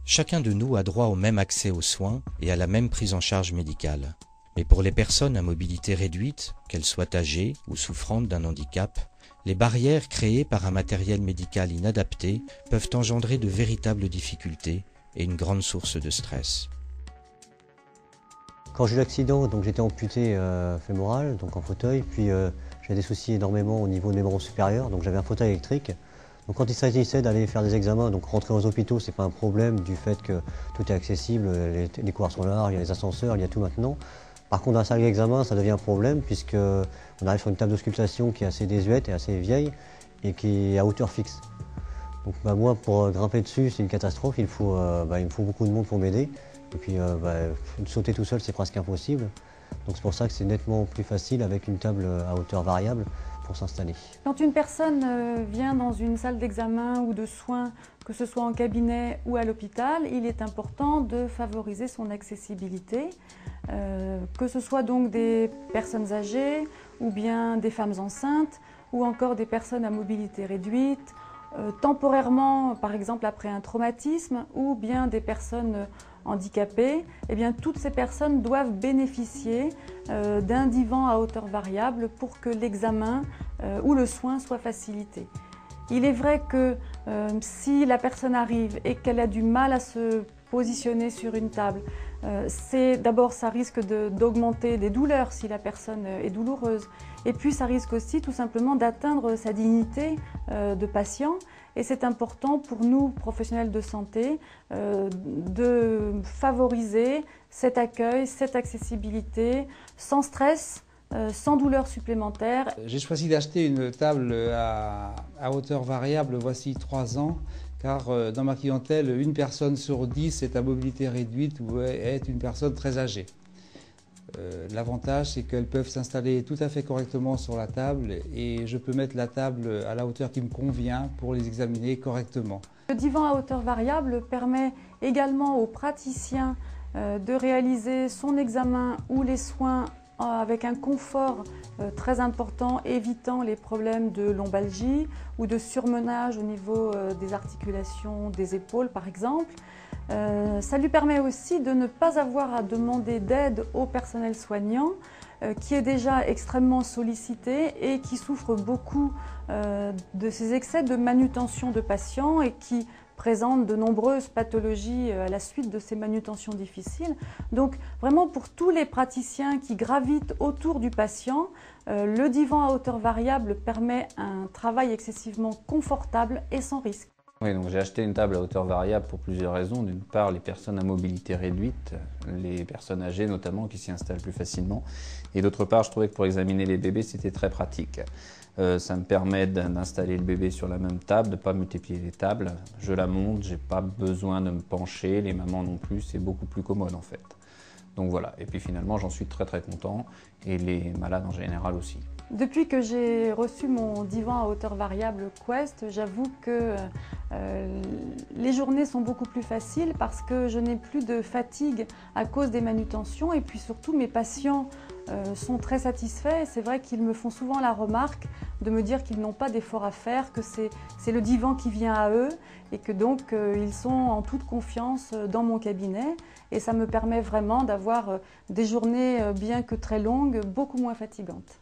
Chacun de nous a droit au même accès aux soins et à la même prise en charge médicale. Mais pour les personnes à mobilité réduite, qu'elles soient âgées ou souffrantes d'un handicap, les barrières créées par un matériel médical inadapté peuvent engendrer de véritables difficultés et une grande source de stress. Quand j'ai eu l'accident, j'étais amputé fémoral, donc en fauteuil, puis j'avais des soucis énormément au niveau de mes membres supérieurs, donc j'avais un fauteuil électrique. Donc quand il s'agissait d'aller faire des examens, donc rentrer aux hôpitaux, c'est pas un problème du fait que tout est accessible, les couloirs sont larges, il y a les ascenseurs, il y a tout maintenant. Par contre, dans la salle d'examen, ça devient un problème puisque on arrive sur une table d'auscultation qui est assez désuète et assez vieille et qui est à hauteur fixe. Donc moi, pour grimper dessus, c'est une catastrophe, il me faut beaucoup de monde pour m'aider. Et puis sauter tout seul, c'est presque impossible. Donc c'est pour ça que c'est nettement plus facile avec une table à hauteur variable pour s'installer. Quand une personne vient dans une salle d'examen ou de soins, que ce soit en cabinet ou à l'hôpital, il est important de favoriser son accessibilité, que ce soit donc des personnes âgées ou bien des femmes enceintes ou encore des personnes à mobilité réduite, temporairement par exemple après un traumatisme ou bien des personnes handicapées, eh bien, toutes ces personnes doivent bénéficier d'un divan à hauteur variable pour que l'examen ou le soin soit facilité. Il est vrai que si la personne arrive et qu'elle a du mal à se positionner sur une table, d'abord ça risque d'augmenter des douleurs si la personne est douloureuse. Et puis ça risque aussi tout simplement d'atteindre sa dignité de patient. Et c'est important pour nous, professionnels de santé, de favoriser cet accueil, cette accessibilité, sans stress, sans douleur supplémentaire. J'ai choisi d'acheter une table à hauteur variable voici 3 ans, car dans ma clientèle, une personne sur 10 est à mobilité réduite ou est une personne très âgée. L'avantage, c'est qu'elles peuvent s'installer tout à fait correctement sur la table et je peux mettre la table à la hauteur qui me convient pour les examiner correctement. Le divan à hauteur variable permet également aux praticiens de réaliser son examen ou les soins avec un confort très important, évitant les problèmes de lombalgie ou de surmenage au niveau des articulations des épaules par exemple. Ça lui permet aussi de ne pas avoir à demander d'aide au personnel soignant qui est déjà extrêmement sollicité et qui souffre beaucoup de ces excès de manutention de patients et qui présente de nombreuses pathologies à la suite de ces manutentions difficiles. Donc vraiment pour tous les praticiens qui gravitent autour du patient, le divan à hauteur variable permet un travail excessivement confortable et sans risque. Oui, donc j'ai acheté une table à hauteur variable pour plusieurs raisons. D'une part, les personnes à mobilité réduite, les personnes âgées notamment, qui s'y installent plus facilement. Et d'autre part, je trouvais que pour examiner les bébés, c'était très pratique. Ça me permet d'installer le bébé sur la même table, de ne pas multiplier les tables. Je la monte, je n'ai pas besoin de me pencher, les mamans non plus, c'est beaucoup plus commode en fait. Donc voilà, et puis finalement, j'en suis très content, et les malades en général aussi. Depuis que j'ai reçu mon divan à hauteur variable Quest, j'avoue que les journées sont beaucoup plus faciles parce que je n'ai plus de fatigue à cause des manutentions et puis surtout mes patients sont très satisfaits. C'est vrai qu'ils me font souvent la remarque de me dire qu'ils n'ont pas d'effort à faire, que c'est le divan qui vient à eux et que donc ils sont en toute confiance dans mon cabinet et ça me permet vraiment d'avoir des journées, bien que très longues, beaucoup moins fatigantes.